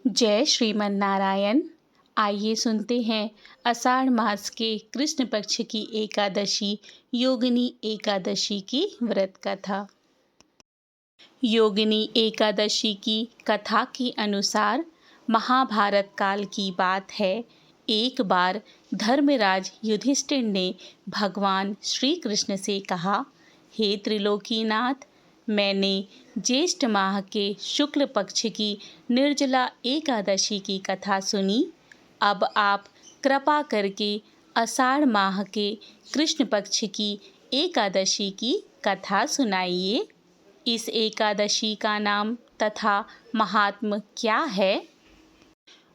जय श्रीमन नारायण। आइए सुनते हैं आषाढ़ मास के कृष्ण पक्ष की एकादशी योगिनी एकादशी की व्रत कथा। योगिनी एकादशी की कथा के अनुसार महाभारत काल की बात है। एक बार धर्मराज युधिष्ठिर ने भगवान श्री कृष्ण से कहा, हे त्रिलोकीनाथ, मैंने ज्येष्ठ माह के शुक्ल पक्ष की निर्जला एकादशी की कथा सुनी। अब आप कृपा करके आषाढ़ माह के कृष्ण पक्ष की एकादशी की कथा सुनाइए। इस एकादशी का नाम तथा महात्म क्या है,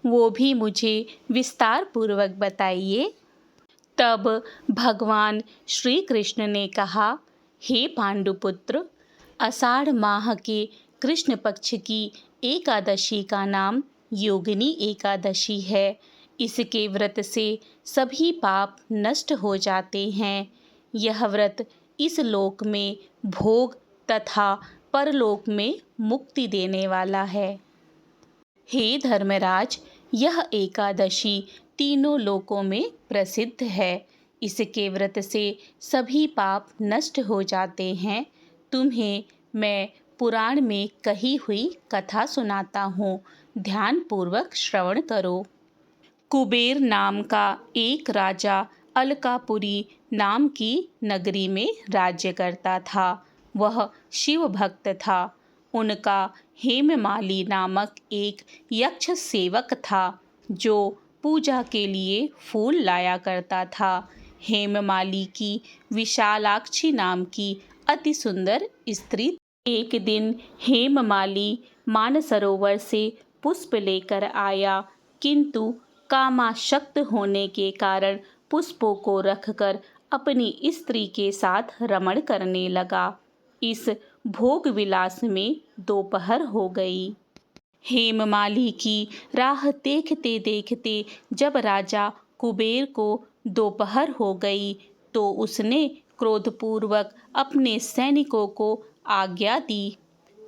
वो भी मुझे विस्तार पूर्वक बताइए। तब भगवान श्री कृष्ण ने कहा, हे पांडुपुत्र, आषाढ़ माह के कृष्ण पक्ष की एकादशी का नाम योगिनी एकादशी है। इसके व्रत से सभी पाप नष्ट हो जाते हैं। यह व्रत इस लोक में भोग तथा परलोक में मुक्ति देने वाला है। हे धर्मराज, यह एकादशी तीनों लोकों में प्रसिद्ध है। इसके व्रत से सभी पाप नष्ट हो जाते हैं। तुम्हें मैं पुराण में कही हुई कथा सुनाता हूँ, ध्यान पूर्वक श्रवण करो। कुबेर नाम का एक राजा अलकापुरी नाम की नगरी में राज्य करता था। वह शिव भक्त था। उनका हेममाली नामक एक यक्ष सेवक था जो पूजा के लिए फूल लाया करता था। हेममाली की विशालाक्षी नाम की अति सुंदर स्त्री एक दिन हेममाली मानसरोवर से पुष्प लेकर आया, किंतु कामासक्त होने के कारण पुष्पों को रखकर अपनी स्त्री के साथ रमण करने लगा। इस भोग विलास में दोपहर हो गई। हेममाली की राह देखते देखते जब राजा कुबेर को दोपहर हो गई तो उसने क्रोधपूर्वक अपने सैनिकों को आज्ञा दी,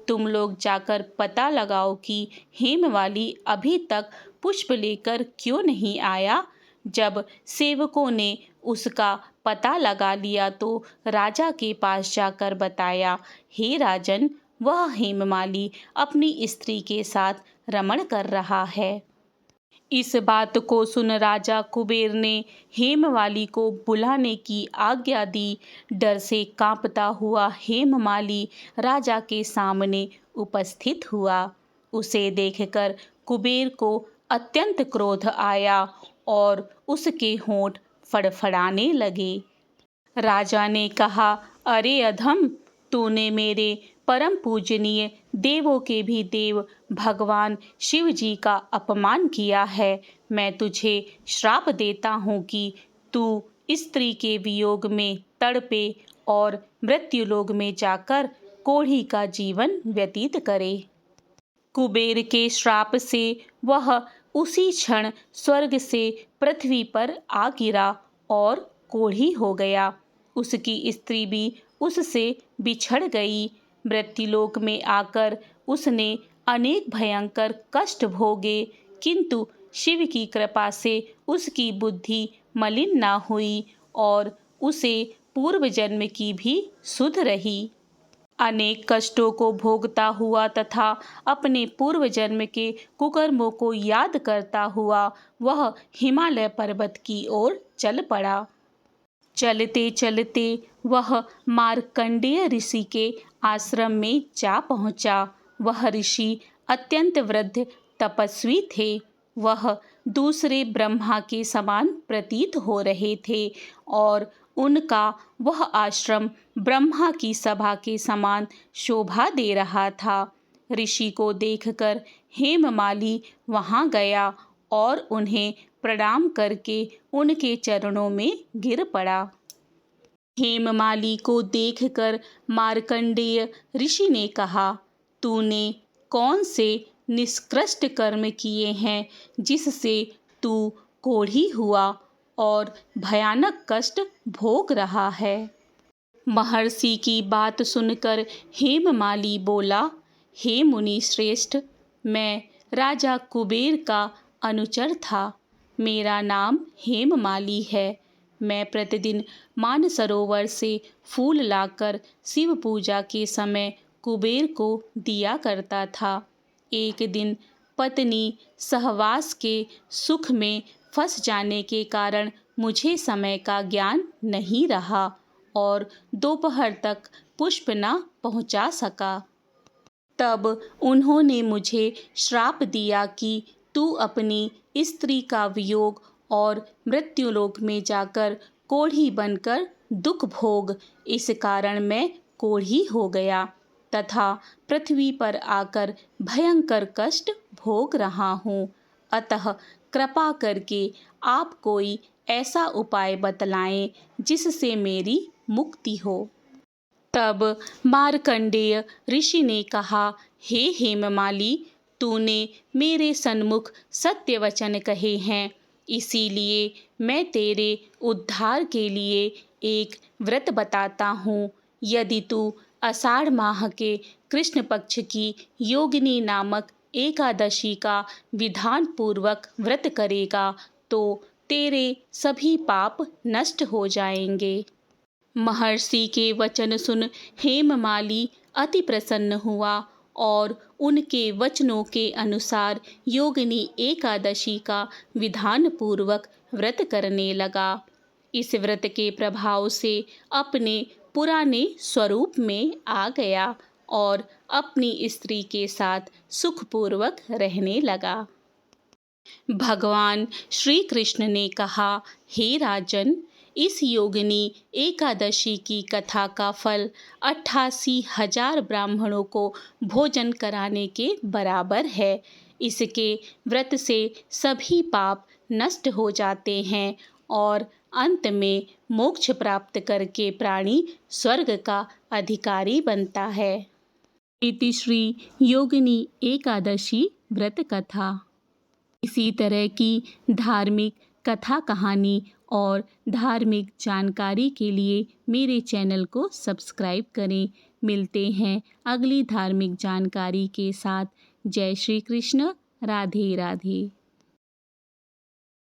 तुम लोग जाकर पता लगाओ कि हेममाली अभी तक पुष्प लेकर क्यों नहीं आया। जब सेवकों ने उसका पता लगा लिया तो राजा के पास जाकर बताया, हे राजन, वह हेममाली अपनी स्त्री के साथ रमण कर रहा है। इस बात को सुन राजा कुबेर ने हेममाली को बुलाने की आज्ञा दी। डर से कांपता हुआ हेममाली राजा के सामने उपस्थित हुआ। उसे देखकर कुबेर को अत्यंत क्रोध आया और उसके होंठ फड़फड़ाने लगे। राजा ने कहा, अरे अधम, तूने मेरे परम पूजनीय देवों के भी देव भगवान शिव जी का अपमान किया है। मैं तुझे श्राप देता हूँ कि तू स्त्री के वियोग में तड़पे और मृत्युलोक में जाकर कोढ़ी का जीवन व्यतीत करे। कुबेर के श्राप से वह उसी क्षण स्वर्ग से पृथ्वी पर आ गिरा और कोढ़ी हो गया। उसकी स्त्री भी उससे बिछड़ गई। मृत्युलोक में आकर उसने अनेक भयंकर कष्ट भोगे, किंतु शिव की कृपा से उसकी बुद्धि मलिन न हुई और उसे पूर्व जन्म की भी सुध रही। अनेक कष्टों को भोगता हुआ तथा अपने पूर्व जन्म के कुकर्मों को याद करता हुआ वह हिमालय पर्वत की ओर चल पड़ा। चलते चलते वह मार्कंडेय ऋषि के आश्रम में जा पहुंचा। वह ऋषि अत्यंत वृद्ध तपस्वी थे। वह दूसरे ब्रह्मा के समान प्रतीत हो रहे थे और उनका वह आश्रम ब्रह्मा की सभा के समान शोभा दे रहा था। ऋषि को देखकर हेममाली वहां गया और उन्हें प्रणाम करके उनके चरणों में गिर पड़ा। हेममाली को देखकर मार्कंडेय ऋषि ने कहा, तूने कौन से निष्कृष्ट कर्म किए हैं जिससे तू कोढ़ी हुआ और भयानक कष्ट भोग रहा है। महर्षि की बात सुनकर हेममाली बोला, हे मुनि श्रेष्ठ, मैं राजा कुबेर का अनुचर था। मेरा नाम हेममाली है। मैं प्रतिदिन मानसरोवर से फूल लाकर शिव पूजा के समय कुबेर को दिया करता था। एक दिन पत्नी सहवास के सुख में फंस जाने के कारण मुझे समय का ज्ञान नहीं रहा और दोपहर तक पुष्प न पहुंचा सका। तब उन्होंने मुझे श्राप दिया कि तू अपनी स्त्री का वियोग और मृत्युलोक में जाकर कोढ़ी बनकर दुख भोग। इस कारण मैं कोढ़ी हो गया तथा पृथ्वी पर आकर भयंकर कष्ट भोग रहा हूँ। अतः कृपा करके आप कोई ऐसा उपाय बतलाएं जिससे मेरी मुक्ति हो। तब मार्कंडेय ऋषि ने कहा, हे हेममाली, तूने मेरे सन्मुख सत्य वचन कहे हैं, इसीलिए मैं तेरे उद्धार के लिए एक व्रत बताता हूँ। यदि तू आषाढ़ माह के कृष्ण पक्ष की योगिनी नामक एकादशी का विधान पूर्वक व्रत करेगा तो तेरे सभी पाप नष्ट हो जाएंगे। महर्षि के वचन सुन हेममाली अति प्रसन्न हुआ और उनके वचनों के अनुसार योगिनी एकादशी का विधान पूर्वक व्रत करने लगा। इस व्रत के प्रभाव से अपने पुराने स्वरूप में आ गया और अपनी स्त्री के साथ सुखपूर्वक रहने लगा। भगवान श्री कृष्ण ने कहा, हे राजन, इस योगिनी एकादशी की कथा का फल 88,000 ब्राह्मणों को भोजन कराने के बराबर है। इसके व्रत से सभी पाप नष्ट हो जाते हैं और अंत में मोक्ष प्राप्त करके प्राणी स्वर्ग का अधिकारी बनता है। इति श्री योगिनी एकादशी व्रत कथा। इसी तरह की धार्मिक कथा कहानी और धार्मिक जानकारी के लिए मेरे चैनल को सब्सक्राइब करें। मिलते हैं अगली धार्मिक जानकारी के साथ। जय श्री कृष्ण। राधे राधे।